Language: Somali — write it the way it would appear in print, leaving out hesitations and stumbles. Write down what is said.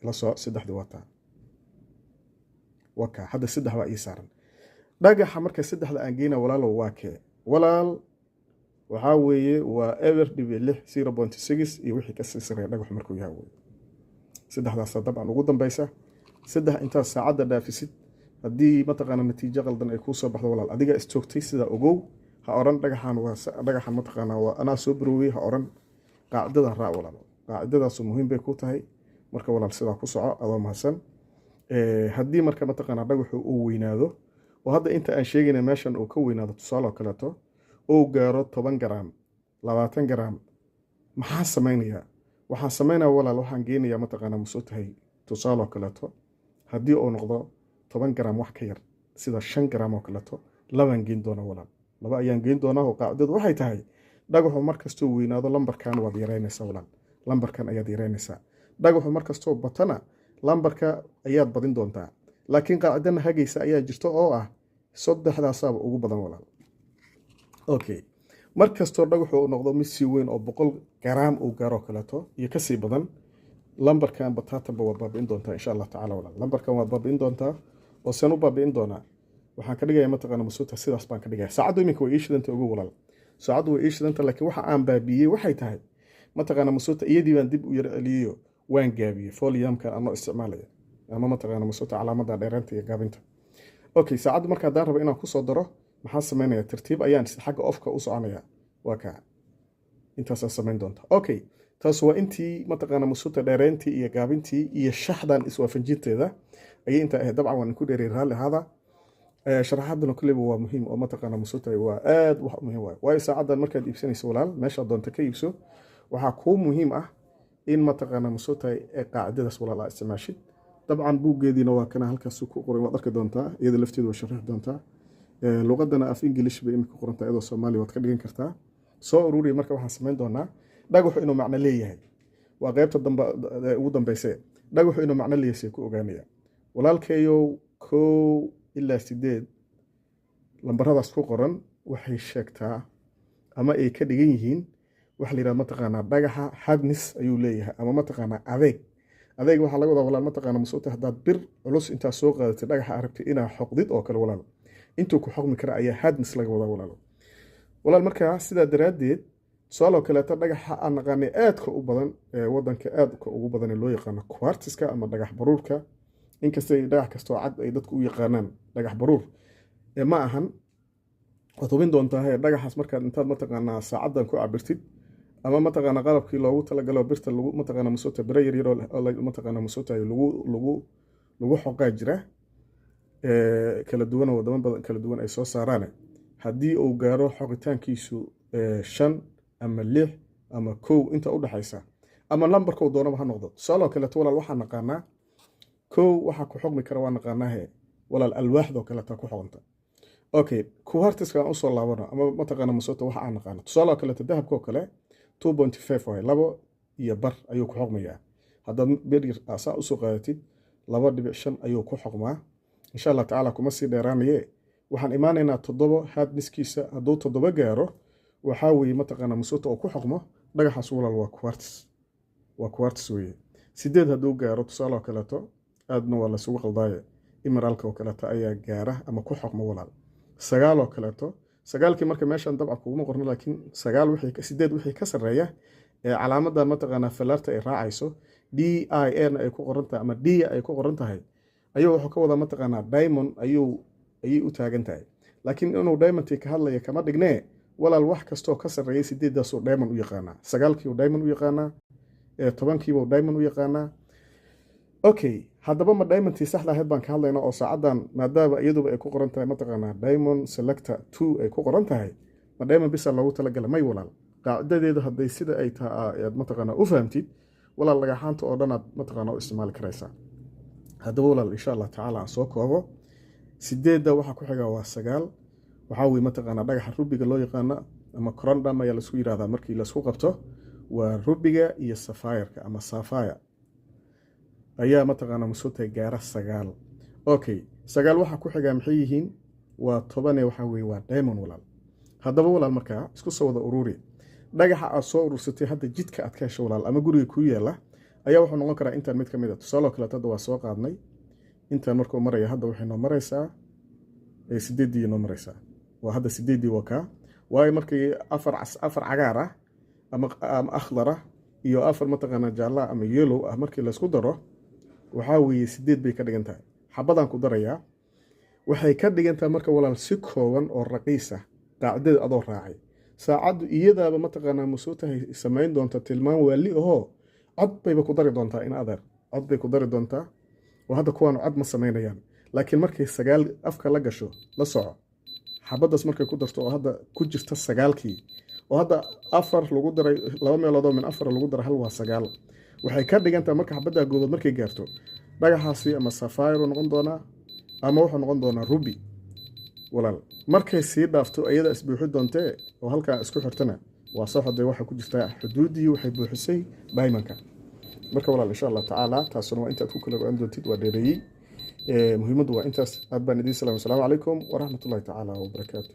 la soo saddexdii wataa waka hadda saddex baa ii saaran dhagaxa marka saddexda aan geyna walaalow waa kee walaal waxaa weeye waa ever dhibi 0.6 iyo wixii ka sii sareeya dhagaxu markuu yahay weeye saddexdaas dabcan ugu dambaysa saddex intaad saacadda dhaafisid haddii mataqaana natiijo qaldan ay kuu soo baxdo walaal adiga istoogtay sida ogow ha oran dhagaxan mataqaana waa anaa soo barowey ha oran qaacidadan raac walaal qaacidadaasu muhiim bay ku tahay marka walaal sidaa ku soco adoo mahadsan haddii marka mataqaana dhagaxu uu weynaado oo hadda inta aan sheegayna meeshan uu ka weynaado tusaale oo kaleeto uu gaaro 10 garaam 20 garaam maxaa samaynayaa waxaan samaynayaa walaal waxaan geynayaa mataqaana musoo tahay tusaale oo kaleeto haddii uu noqdo 10 garaam wax ka yar sida 5 garaam oo kaleeto labaan geyn doona walaal laba ayaan geyn doonaa oo qaacidadu waxay tahay dhagaxu markastoo weynaado lambarkan waad yaraynaysaa walaal lambarkan ayaad yaraynaysaa dhagaxu markastoo batana lambarka ayaad badin doontaa laakiin qaacidana hagaysa ayaa jirto oo ah saddexdaasaaba ugu badan walaal okay markastoo dhagaxu uu noqdo mid si weyn oo 100 garaam uu gaaro kaleeto iyo ka sii badan lambarkan bataataba waa baabi'in doontaa insha Allah tacaala walaal lambarkan waa baabi'in doontaa oo san u baabi'in doonaa waxaan ka dhigayaa mataqaana masuuta sidaas baan ka dhigayaa saacadu iminka way ii shidanta ugu walaal saacadu way ii shidanta laakiin waxa aan baabiyey waxay tahay mataqaana masuuta iyadii baan dib u yar celiyo waan gaabiyey foliumkan anoo isticmaalaya ama mataqaana masuuta calaamada dheeraanta iyo gaabinta okay saacadu marka haddaan rabo inaan ku soo daro maxaan samaynayaa tartiib ayaan xagga ofka u soconayaa waa kaa intaasaa samayn doonta okay taas waa intii mataqaana masuuta dheerayntii iyo gaabintii iyo shaxdan iswaafajinteeda ayay intaa ahayd dabcan waan ku dheeray raalli ahaada sharaxaaduna kulliba waa muhiim oo mataqaana masuuta waa aad wax muhiim waayo saacadan markaad iibsanayso walaal meesha doonta ka iibso waxaa kuu muhiim ah in mataqaana masuuta ee qaacidadaas walaal aad isticmaashid dabcan buuggeediina waa kana halkaas ku qoray waad arki doontaa iyada lafteedu waa sharaxi doontaa luqadana af English bay imika qorantaa iyadoo Soomaali waad ka dhigan kartaa soo ururi marka waxaan samayn doonaa dhagaxu inuu macno leeyahay waa qaybta dambe ugu dambeysay dhagaxu inuu macno leeyahay ku ogaanaya walaalkeeyo 1 ilaa 8 lambaradaas ku qoran waxay sheegtaa ama ay ka dhigan yihiin wax la yiraahdo mataqaana dhagaxa hardness ayuu leeyahay ama mataqaana adeeg waxa laga wadaa walaal mataqaana masuuta hadaad bir culus inta soo qaadatay dhagaxa aragtay inaa xoqdid oo kale walaal intuu ku xoqmi kara ayaa hardness laga wadaa walaal marka sida daraadeed su'aalo kale ta dhagaxa aan naqaanay aadka u badan wadanka aadka ugu badan loo yaqaan quartziska ama dhagax baruurka inkastoo dhagax kasto cad ay dadku u yaqaanaan dhagax baruur ma ahan qodobin doontaa dhagaxaas markaad intaad mataqaana saacadan ku cabirtid ama mataqaana qalabkii loogu talagalo birta lagu mataqaana masuuta bir yar oo mataqaana masuuta lagu xoqaa jira kala duwan wadamo badan kala duwan ay soo saaraan haddii uu gaaro xoqitaankiisu 5 ama 6 ama 1 inta u dhaxaysa ama lambarka uu doonaba ha noqdo su'aalo kale walaal waxaan naqaanaa 1 waxa ku xogmi kara waan naqaanaa walaal alwaaxdo kale ta ku xoqonta okay quartziska aan u soo laabano ama mataqaana masuuta waxa aan naqaano su'aalo kale dahabka kale 2.5 way labo iyo bar ayuu ku xogmayaa hadda bir asaa u soo qaadatid 2.5 ayuu ku xogmaa insha Allah tacaala kuma sii dheeraanaye waxaan imaanaynaa 7 hardnesskiisa hadduu 7 gaaro waxaa weeye mataqaana masuuta oo ku xogmo dhagaxaas walaal waa quartz weeye 8 hadduu gaaro tusaale kaleeto aadna waa la sugu qaldaaye emeralka oo kaleeto ayaa gaara ama ku xogmo walaal 9 oo kaleeto 9kii marka meeshan dabcan kuma qorno laakiin 9 wixii ka 8 wixii ka sareeya ee calaamadan mataqaana falarta ay raacayso DIN ay ku qoran tahay ama D ay ku qoran tahay ayuu wuxuu ka wada mataqaana diamond ayay u taagan tahay laakiin inuu diamond ka hadlayo kama dhignee walaal wax kasto ka sareeyay 8daas oo diamond u yaqaana 9kii oo diamond u yaqaana 10kii oo diamond u yaqaana okay haddaba ma diamondtii saxda ahayd baan ka hadlaynaa oo saacadan maadaama iyaduba ay ku qoran tahay mataqaana diamond selector 2 ay ku qoran tahay ma diamond bisa loogu talagalay may walaal qaacidadeedu hadday sida ay tahay mataqaana u fahamtid walaal lagaxaanta oo dhan aad mataqaana u isticmaali karaysaa haddaba walaal insha Allah tacaala aan soo koobo 8da waxa ku xiga waa 9 waxa weey mataqaana dhagaxa rubiga loo yaqaan ama corundum ayaa la isku yiraahdaa markii la isku qabto waa rubiga iyo sapphire ama sapphire ayaa mataqaana masuuta gaara 9 okay 9 waxa ku xiga maxay yihiin waa 10 waxa weey waa diamond walaal haddaba walaal marka isku soo wada ururi dhagaxa aad soo urursatay hadda jidka aad ka hesho walaal ama guriga ku yaala ayaa wuxuu noqon karaa intaan mid ka mid a tusaale oo kaleeto hadda waa soo qaadnay intaan markuu maraya hadda waxay noo maraysaa 8 noo maraysaa waa hadda 8 waa kaa waayo markii afar cagaar ah ama akhdar ah iyo afar mataqaanaa jaalla ama yellow ah markii la isku daro waxaa weeye 8 bay ka dhigan tahay xabadaan ku darayaa waxay ka dhigan tahay marka walaal si kooban oo raqiis ah qaacidada adoo raacay saacaddu iyadaaba mataqaanaa musoo tahay samayn doonta tilmaan waali ahoo cod bayba ku dari doontaa in adeer cod bay ku dari doontaa oo hadda kuwaanu cod ma samaynayaan laakiin markay 9 afka la gasho la soco xabadaas markay ku darto oo hadda ku jirta 9kii oo hadda 4 lagu daray 2 meelood oo min 4 lagu daray hal waa 9 waxay ka dhigan tahay marka xabada goobood markay gaarto dhagaxaasi ama sapphire noqon doonaa ama wuxuu noqon doonaa ruby walaal markay sii dhaafto ayada isbuuxi doontee oo halkaa isku xirtana waa saxoday waxa ku jirta xuduudii waxay buuxisay diamondka marka walaal insha Allah taala taasuna waa inta ku kala go'an doontid waa dheereeyay muhiimadu waa intaas aad baan idin salaam alaykum wa rahmatullahi taala wa barakaatuh